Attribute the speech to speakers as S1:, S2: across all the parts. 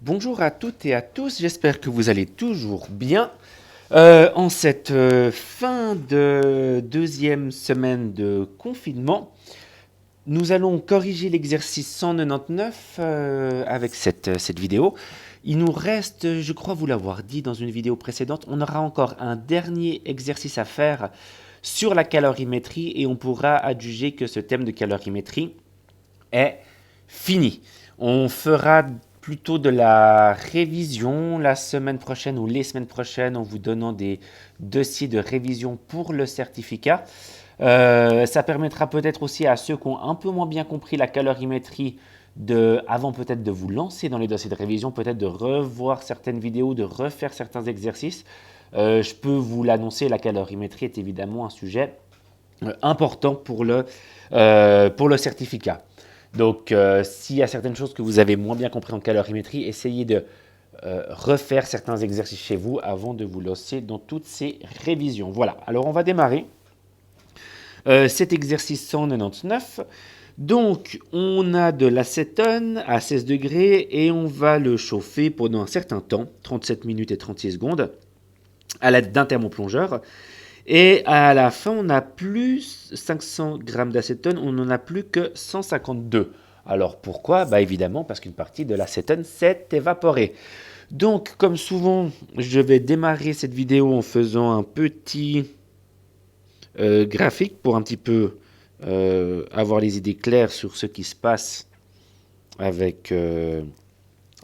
S1: Bonjour à toutes et à tous, j'espère que vous allez toujours bien. En cette fin de deuxième semaine de confinement, nous allons corriger l'exercice 199 avec cette vidéo. Il nous reste, je crois vous l'avoir dit dans une vidéo précédente, on aura encore un dernier exercice à faire sur la calorimétrie et on pourra adjuger que ce thème de calorimétrie est fini. On fera plutôt de la révision la semaine prochaine ou les semaines prochaines en vous donnant des dossiers de révision pour le certificat. Ça permettra peut-être aussi à ceux qui ont un peu moins bien compris la calorimétrie avant peut-être de vous lancer dans les dossiers de révision, peut-être de revoir certaines vidéos, de refaire certains exercices. Je peux vous l'annoncer, la calorimétrie est évidemment un sujet important pour le certificat. Donc, s'il y a certaines choses que vous avez moins bien compris en calorimétrie, essayez de refaire certains exercices chez vous avant de vous lancer dans toutes ces révisions. Voilà, alors on va démarrer cet exercice 199. Donc, on a de l'acétone à 16 degrés et on va le chauffer pendant un certain temps, 37 minutes et 36 secondes, à l'aide d'un thermoplongeur. Et à la fin, on a plus 500 grammes d'acétone, on n'en a plus que 152. Alors pourquoi? Bah évidemment parce qu'une partie de l'acétone s'est évaporée. Donc comme souvent, je vais démarrer cette vidéo en faisant un petit graphique pour un petit peu avoir les idées claires sur ce qui se passe avec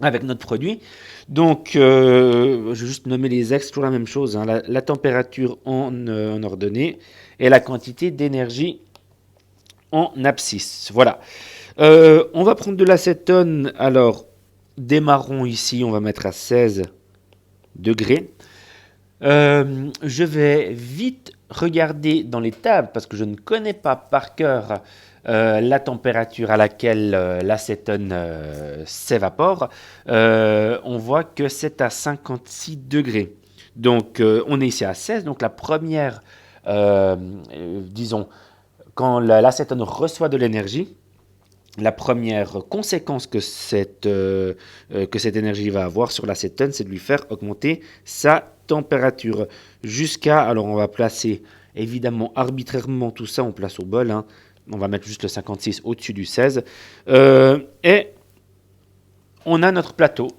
S1: notre produit. Donc, je vais juste nommer les axes, toujours la même chose, hein, la température en ordonnée et la quantité d'énergie en abscisse. Voilà. On va prendre de l'acétone. Alors, démarrons ici, on va mettre à 16 degrés. Je vais vite regarder dans les tables parce que je ne connais pas par cœur la température à laquelle l'acétone s'évapore. On voit que c'est à 56 degrés. Donc on est ici à 16. Donc la première, disons, quand l'acétone reçoit de l'énergie, la première conséquence que cette énergie va avoir sur l'acétone, c'est de lui faire augmenter sa température jusqu'à, alors on va placer évidemment arbitrairement tout ça, on place au bol, hein, on va mettre juste le 56 au-dessus du 16, et on a notre plateau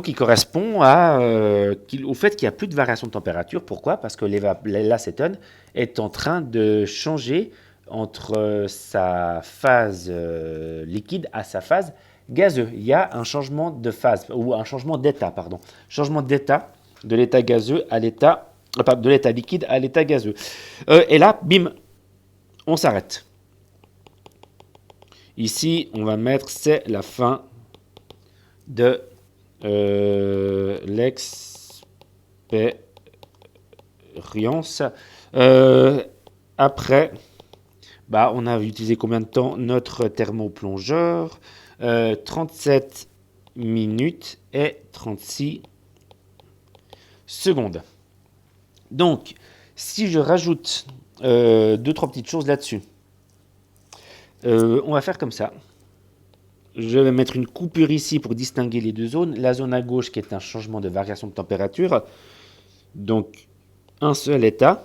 S1: qui correspond au fait qu'il n'y a plus de variation de température. Pourquoi? Parce que l'acétone est en train de changer entre sa phase liquide à sa phase gazeuse. Il y a un changement de phase, ou un changement d'état, pardon. Changement d'état de l'état gazeux à l'état, de l'état liquide à l'état gazeux. Et là, bim, on s'arrête. Ici, on va mettre, c'est la fin de l'expérience. Après, bah, on a utilisé combien de temps notre thermoplongeur? 37 minutes et 36 secondes. Donc, si je rajoute 2-3 petites choses là-dessus, on va faire comme ça. Je vais mettre une coupure ici pour distinguer les deux zones. La zone à gauche qui est un changement de variation de température. Donc, un seul état.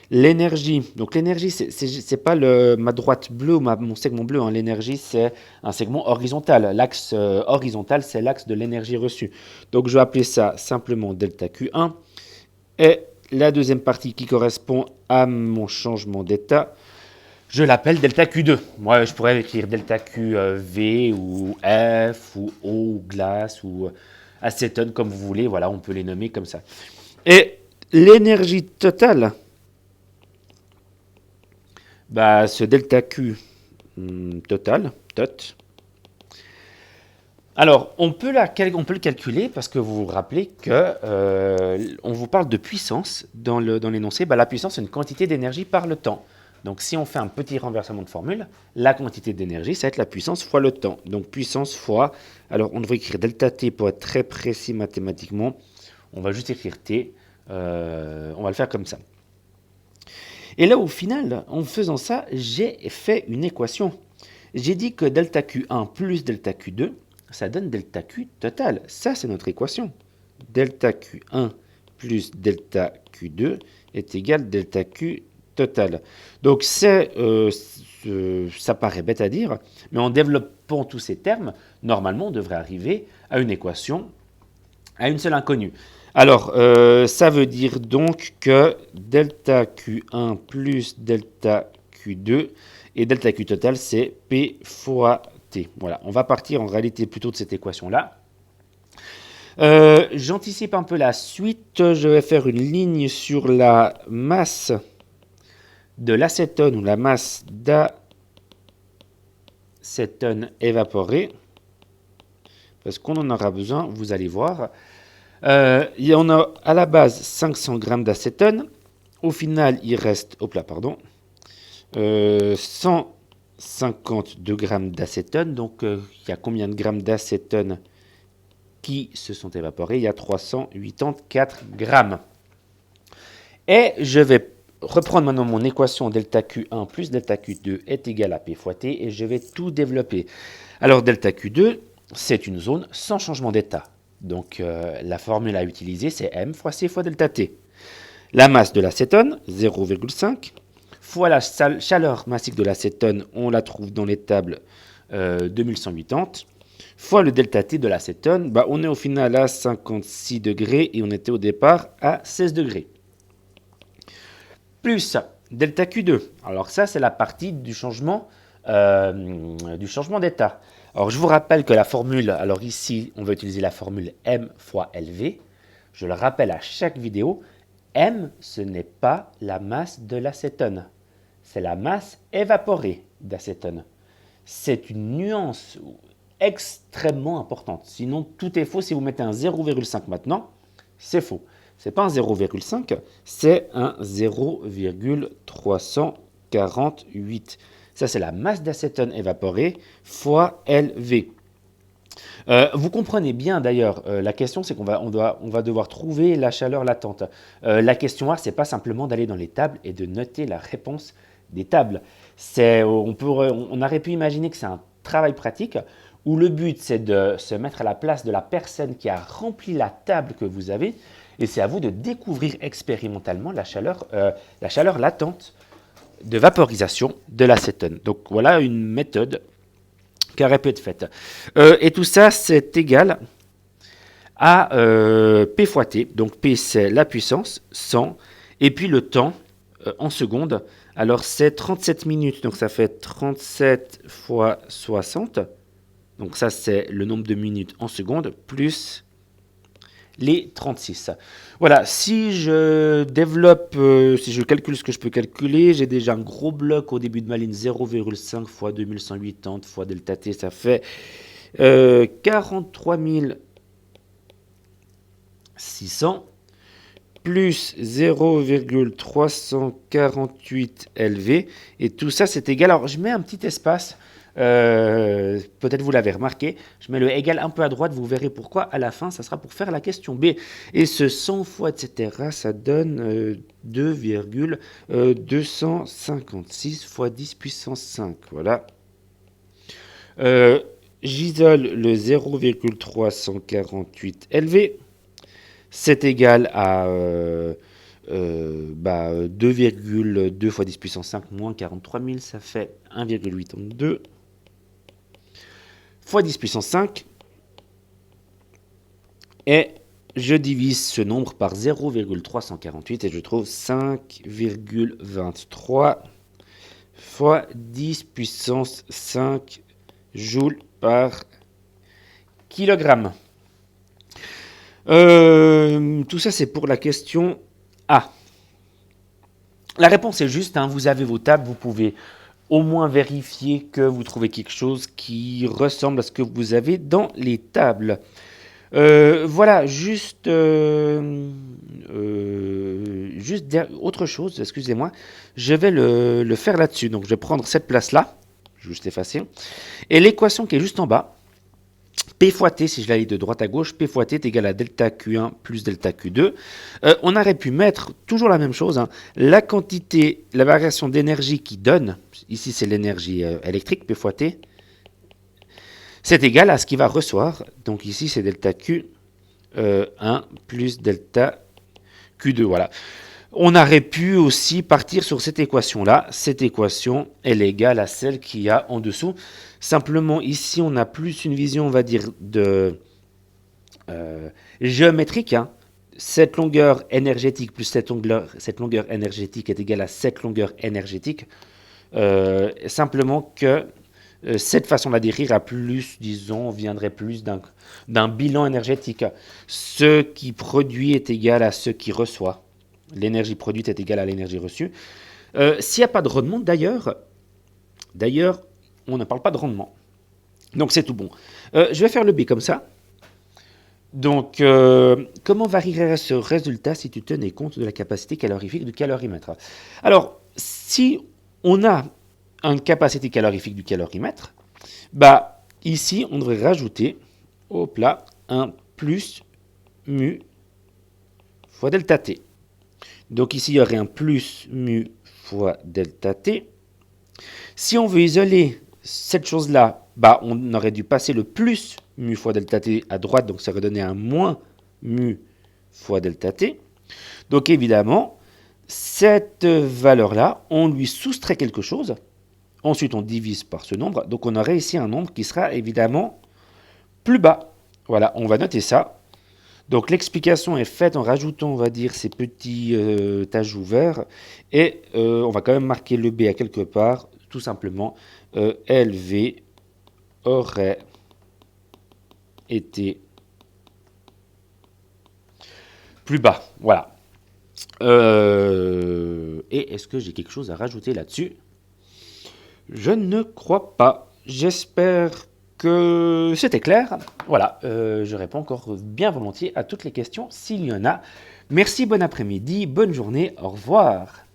S1: L'énergie, donc l'énergie, c'est pas ma droite bleue ou mon segment bleu. Hein. L'énergie, c'est un segment horizontal. L'axe horizontal, c'est l'axe de l'énergie reçue. Donc, je vais appeler ça simplement delta Q1. Et la deuxième partie qui correspond à mon changement d'état, je l'appelle delta Q2. Moi, je pourrais écrire delta QV ou F ou O ou glace ou acétone comme vous voulez. Voilà, on peut les nommer comme ça. Et l'énergie totale, bah, ce delta Q total, tot. Alors, on peut le calculer parce que vous vous rappelez que on vous parle de puissance dans l'énoncé. Bah, la puissance, c'est une quantité d'énergie par le temps. Donc, si on fait un petit renversement de formule, la quantité d'énergie, ça va être la puissance fois le temps. Donc, puissance fois, alors on devrait écrire delta T pour être très précis mathématiquement. On va juste écrire T. On va le faire comme ça. Et là, au final, en faisant ça, j'ai fait une équation. J'ai dit que delta Q1 plus delta Q2, ça donne delta Q total. Ça, c'est notre équation. Delta Q1 plus delta Q2 est égal delta Q total. Donc, ça paraît bête à dire, mais en développant tous ces termes, normalement, on devrait arriver à une équation à une seule inconnue. Alors, ça veut dire donc que delta Q1 plus delta Q2 et delta Q total, c'est P fois T. Voilà, on va partir en réalité plutôt de cette équation-là. J'anticipe un peu la suite. Je vais faire une ligne sur la masse de l'acétone ou la masse d'acétone évaporé. Parce qu'on en aura besoin, vous allez voir. On a à la base 500 g d'acétone. Au final, il reste 152 g d'acétone. Donc, il y a combien de grammes d'acétone qui se sont évaporés? Il y a 384 grammes. Et je vais reprendre maintenant mon équation delta Q1 plus delta Q2 est égal à P fois T et je vais tout développer. Alors, delta Q2, c'est une zone sans changement d'état. Donc, la formule à utiliser, c'est M fois C fois delta T. La masse de l'acétone, 0,5, fois la chaleur massique de l'acétone, on la trouve dans les tables 2180, fois le delta T de l'acétone, on est au final à 56 degrés et on était au départ à 16 degrés. Plus delta Q2. Alors ça, c'est la partie du changement d'état. Alors, je vous rappelle que la formule, alors ici, on va utiliser la formule M fois LV. Je le rappelle à chaque vidéo, M, ce n'est pas la masse de l'acétone. C'est la masse évaporée d'acétone. C'est une nuance extrêmement importante. Sinon, tout est faux. Si vous mettez un 0,5 maintenant, c'est faux. Ce n'est pas un 0,5, c'est un 0,348. Ça, c'est la masse d'acétone évaporée fois LV. Vous comprenez bien d'ailleurs, la question c'est qu'on va devoir trouver la chaleur latente. La question A, c'est pas simplement d'aller dans les tables et de noter la réponse des tables. On aurait pu imaginer que c'est un travail pratique où le but c'est de se mettre à la place de la personne qui a rempli la table que vous avez et c'est à vous de découvrir expérimentalement la chaleur latente de vaporisation de l'acétone. Donc voilà une méthode qui aurait pu être faite. Et tout ça, c'est égal à P fois T. Donc P, c'est la puissance, 100. Et puis le temps en secondes. Alors c'est 37 minutes. Donc ça fait 37 fois 60. Donc ça, c'est le nombre de minutes en secondes, plus les 36. Voilà, si je développe, si je calcule ce que je peux calculer, j'ai déjà un gros bloc au début de ma ligne, 0,5 fois 2180 fois delta T, ça fait 43 600 plus 0,348 LV, et tout ça c'est égal, alors je mets un petit espace, peut-être vous l'avez remarqué, je mets le égal un peu à droite, vous verrez pourquoi à la fin, ça sera pour faire la question B. Et ce 100 fois, etc., ça donne 2,256 fois 10 puissance 5, voilà. J'isole le 0,348 LV, c'est égal à 2,2 fois 10 puissance 5 moins 43 000, ça fait 1,82 fois 10 puissance 5. Et je divise ce nombre par 0,348 et je trouve 5,23 fois 10 puissance 5 joules par kilogramme. Tout ça, c'est pour la question A. La réponse est juste, vous avez vos tables, vous pouvez au moins vérifier que vous trouvez quelque chose qui ressemble à ce que vous avez dans les tables. Voilà, juste autre chose, excusez-moi, je vais le faire là-dessus. Donc, je vais prendre cette place-là, je vais juste effacer, et l'équation qui est juste en bas, P fois T, si je la lis de droite à gauche, P fois T est égal à delta Q1 plus delta Q2. On aurait pu mettre toujours la même chose, la quantité, la variation d'énergie qui donne, ici c'est l'énergie électrique, P fois T, c'est égal à ce qu'il va recevoir. Donc ici, c'est delta Q1 plus delta Q2. Voilà. On aurait pu aussi partir sur cette équation-là. Cette équation, elle est égale à celle qu'il y a en dessous. Simplement, ici, on a plus une vision, on va dire, de géométrique. Hein. Cette longueur énergétique plus cette longueur énergétique est égale à cette longueur énergétique. Simplement que cette façon-là d'écrire a plus, disons, viendrait plus d'un bilan énergétique. Ce qui produit est égal à ce qui reçoit. L'énergie produite est égale à l'énergie reçue. S'il n'y a pas de rendement, d'ailleurs, on ne parle pas de rendement. Donc c'est tout bon. Je vais faire le B comme ça. Donc, comment varierait ce résultat si tu tenais compte de la capacité calorifique du calorimètre? Alors, si on a une capacité calorifique du calorimètre, bah, ici, on devrait rajouter, hop là, un plus mu fois delta T. Donc ici, il y aurait un plus mu fois delta T. Si on veut isoler cette chose-là, bah, on aurait dû passer le plus mu fois delta T à droite, donc ça aurait donné un moins mu fois delta T. Donc évidemment, cette valeur-là, on lui soustrait quelque chose. Ensuite, on divise par ce nombre. Donc on aurait ici un nombre qui sera évidemment plus bas. Voilà, on va noter ça. Donc l'explication est faite en rajoutant, on va dire, ces petits ajouts verts. Et on va quand même marquer le B à quelque part. Tout simplement, LV aurait été plus bas. Voilà. Et est-ce que j'ai quelque chose à rajouter là-dessus? Je ne crois pas. J'espère que c'était clair. Voilà, je réponds encore bien volontiers à toutes les questions s'il y en a. Merci, bon après-midi, bonne journée, au revoir.